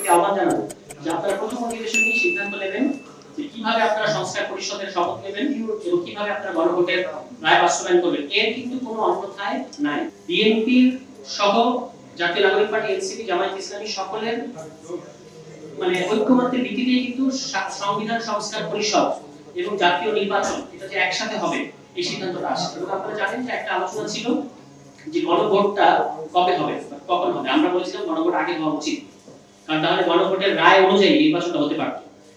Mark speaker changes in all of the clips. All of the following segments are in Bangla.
Speaker 1: প্রতি আহ্বান জানাবো যে আপনারা প্রথম অধিবেশন নিয়ে সিদ্ধান্ত নেবেন যে কিভাবে আপনারা সংস্কার পরিষদের শপথ নেবেন এবং কিভাবে আপনারা গণভোটের রায় বাস্তবায়ন করবেন। এর কিন্তু কোনো অন্যথায় নাই। বিএনপির সহ জাতীয় নাগরিক পার্টি, এনসিপি, জামায়াত ইসলামী সকলের ঐক্যমত্যের ভিত্তিতে কিন্তু সংবিধান সংস্কার পরিষদ এবং জাতীয় নির্বাচন এটা যে একসাথে হবে এই সিদ্ধান্তটা আসে। এবং আপনারা জানেন যে একটা আলোচনা ছিল যে গণভোটটা কবে হবে, কখন হবে। আমরা বলেছিলাম গণভোট আগে হওয়া উচিত, কারণ তাহলে গণভোটের রায় অনুযায়ী নির্বাচনটা হতে পারত।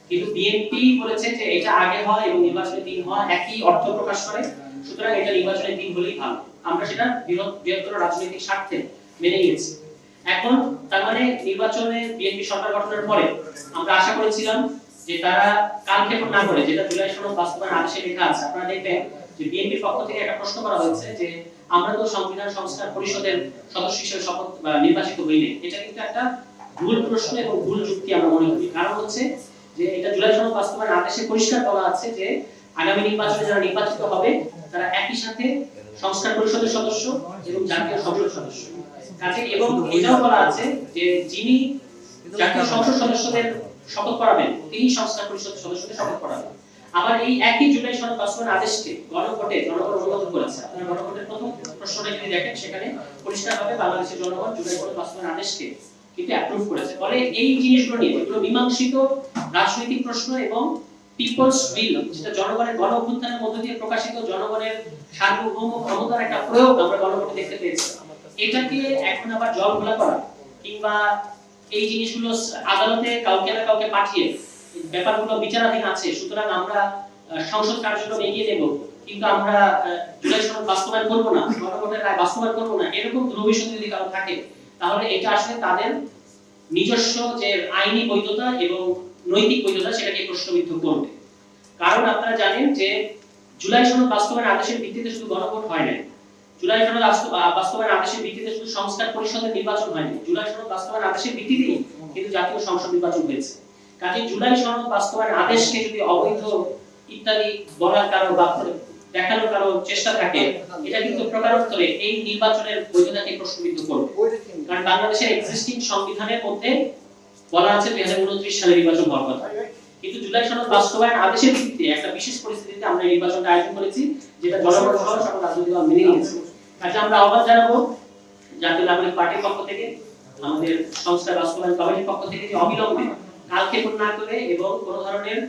Speaker 1: কিন্তু বিএনপি বলেছে যে এটা আগে হয় এবং নির্বাচনের দিন হওয়া একই অর্থ প্রকাশ করে, সুতরাং এটা নির্বাচনের দিন হলেই ভালো। আমরা সেটা বৃহত্তর রাজনৈতিক স্বার্থে মেনে নিয়েছি। এখন তার মানে নির্বাচনে বিএনপি সরকার গঠনের পরে আমরা আশা করেছিলাম যে তারা কালক্ষেপণ না করে, যেটা জুলাই সনদ বাস্তবায়ন আদেশে লেখা আছে, আপনারা দেখবেন যে বিএনপির পক্ষ থেকে একটা প্রশ্ন করা হয়েছে যে আমরা তো সংবিধান সংস্কার পরিষদের সদস্য হিসেবে শপথ নির্বাচিত হইনি। এটা কিন্তু একটা ভুল প্রশ্ন এবং ভুল যুক্তি আমরা মনে করি। কারণ হচ্ছে যে এটা জুলাই সনদ বাস্তবায়ন আদেশে পরিষ্কার বলা আছে যে আগামী নির্বাচনে যারা নির্বাচিত হবে তারা একই সাথে সংস্কার পরিষদের সদস্য এবং জাতীয় সংসদ সদস্য। কাজে এবং এটাও বলা আছে যে যিনি জাতীয় সংসদ সদস্যদের শপথ করাবেন তিনি সংস্কার পরিষদের সদস্যদের শপথ করাবেন। আবার এই একই জুলাই সনদ বাস্তবায়ন আদেশকে গণভোটে জনগণ অনুমোদন করেছে। আপনারা গণভোটের প্রথম প্রশ্নটা যদি দেখেন সেখানে পরিষ্কারভাবে বাংলাদেশের জনগণ জুলাই সনদ বাস্তবায়ন আদেশকে কিন্তু অ্যাপ্রুভ করেছে। ফলে এই জিনিসগুলো নিয়ে যেগুলো মীমাংসিত রাজনৈতিক প্রশ্ন এবং পিপলস উইল, যেটা জনগণের গণ অভ্যুত্থানের মধ্য দিয়ে প্রকাশিত জনগণের সার্বভৌম ক্ষমতার একটা প্রয়োগ আমরা গণভোটে দেখতে পেয়েছি, এটাকে এখন আবার জল ঘোলা করা কিংবা এই জিনিসগুলো আদালতে কাউকে না কাউকে পাঠিয়ে ব্যাপারগুলো বিচারাধীন আছে, সুতরাং আমরা সংসদ কার্যক্রম এগিয়ে নেব কিন্তু আমরা জুলাই সনদ বাস্তবায়ন করব না, গণভোটের রায় বাস্তবায়ন করব না, এরকম ধ্রুবীসন্ধি যদি কারো থাকে তাহলে এটা আসলে তাদের নিজস্ব যে আইনি বৈধতা এবং নৈতিক বৈধতা সেটাকে প্রশ্নবিদ্ধ করবে। কারণ আপনারা জানেন যে জুলাই সনদ বাস্তবায়ন আদেশের ভিত্তিতে শুধু গণভোট হয় না, জুলাই সনদ বাস্তবায়ন আদেশের ভিত্তিতে শুধু সংস্কার পরিষদের নির্বাচন হয়নি, জুলাই সনদ বাস্তবায়ন আদেশের ভিত্তিতেই কিন্তু জাতীয় সংসদ নির্বাচন হয়েছে। কাজে জুলাই সনদ বাস্তবায়ন আদেশকে যদি অবৈধ ইত্যাদি বলার কারণ বা দেখানোর কারো চেষ্টা থাকে, এটা কিন্তু প্রকারান্তরে এই নির্বাচনের বৈধতাকে প্রশ্নবিদ্ধ করবে। কারণ বাংলাদেশের এক্সিস্টিং সংবিধানের মধ্যে বলা আছে 2029 সালে নির্বাচন হওয়ার কথা, কিন্তু জুলাই সনদ বাস্তবায়ন আদেশের ভিত্তিতে একটা বিশেষ পরিস্থিতিতে আমরা এই নির্বাচনটা আয়োজন করেছি, যেটা জনগণ সহ সকল রাজনৈতিক দল মেনে নিয়েছে। কাজে আমরা আহ্বান জানাবো জাতীয় নাগরিক পার্টির পক্ষ থেকে, আমাদের সংস্কার বাস্তবায়ন কমিটির পক্ষ থেকে যে অবিলম্বে কালক্ষেপণ না করে এবং কোনো ধরনের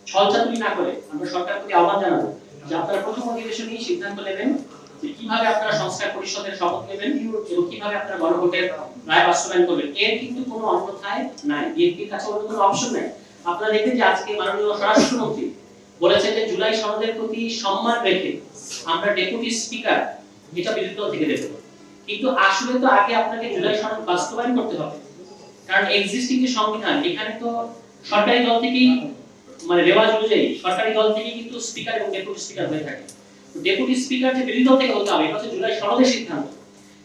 Speaker 1: ছলচাতুরি না করে আমরা সরকারের প্রতি আহ্বান জানাবো যে আপনারা প্রথম অধিবেশন নিয়ে সিদ্ধান্ত নেবেন যে কিভাবে আপনারা সংস্কার পরিষদের শপথ নেবেন এবং কিভাবে আপনারা গণভোটের রায় বাস্তবায়ন করবেন। এর কিন্তু কোনো অন্যথায় নাই, বিএনপির কাছে অন্য কোনো অপশন নাই। আপনারা দেখবেন যে আজকে মাননীয় স্বরাষ্ট্রমন্ত্রী বলেছেন যে জুলাই সনদের প্রতি সম্মান রেখে আমরা ডেপুটি স্পিকার এটা বিরোধী দল থেকে দেব, কিন্তু আসলে তো আগে আপনাকে জুলাই সনদ বাস্তবায়ন করতে হবে। কারণ এক্সিস্টিং যে সংবিধান এখানে তো সরকারি দল থেকেই রেওয়াজ অনুযায়ী সরকারি দল থেকে কিন্তু স্পিকার এবং ডেপুটি স্পিকার হয়ে থাকে। ডেপুটি স্পিকার যে বিরোধী দল থেকে হতে হবে এটা হচ্ছে জুলাই সনদের সিদ্ধান্ত।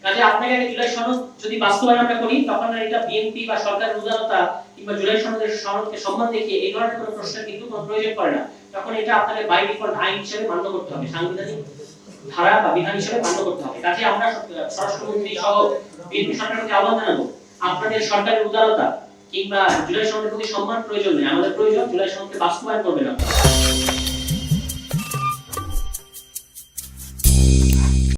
Speaker 1: কাজে আপনাকে আগে জুলাই সনদ যদি বাস্তবায়ন আমরা করি তখন এটা বিএনপি বা সরকারের উদারতা কিংবা জুলাই সনদকে সম্মান দেখিয়ে এই ধরনের কোনো প্রশ্নের কিন্তু কোনো প্রয়োজন পড়ে না। তখন এটা আপনাকে বাই ডিফল্ট আইন হিসেবে মান্য করতে হবে, সাংবিধানিক ধারা বা বিধান হিসেবে মান্য করতে হবে। কাজে আমরা স্বরাষ্ট্রমন্ত্রী সহ বিএনপি সরকারকে আহ্বান জানাবো আপনাদের সরকারের উদারতা কিংবা জুলাই সনদের প্রতি সম্মান প্রয়োজন নেই, আমাদের প্রয়োজন জুলাই সনদকে বাস্তবায়ন করবেন আপনারা।